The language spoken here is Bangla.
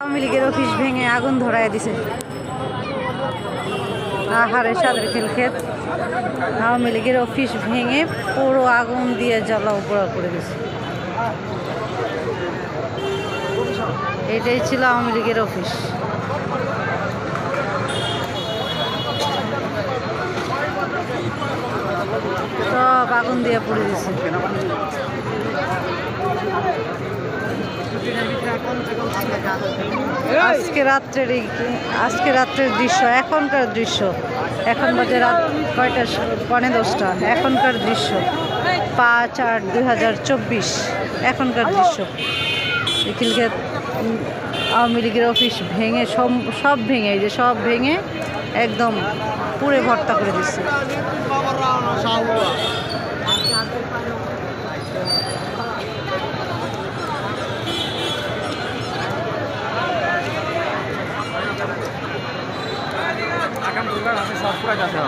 আওয়ামী লীগের অফিস ভেঙে আগুন ধরায় দিছে। আহারে সাদের খেলক্ষেত আওয়ামী লীগের অফিস ভেঙে পুরো আগুন দিয়ে জ্বালাও পোড়া করে দিছে। এটাই ছিল আওয়ামী লীগের অফিস। সব আগুন দিয়ে পুড়ে দিছে। আজকে রাত্রের দৃশ্য, এখনকার দৃশ্য। এখন বাজে রাত কয়টা, 10:15। এখনকার দৃশ্য 5/8/2024 এখনকার দৃশ্য। খিলক্ষেত আওয়ামী লীগের অফিস ভেঙে সব ভেঙে, এই যে সব ভেঙে একদম পুড়ে ভর্তা করে দিচ্ছে। আগাম দুর্গা সব পুরা যাচ্ছে।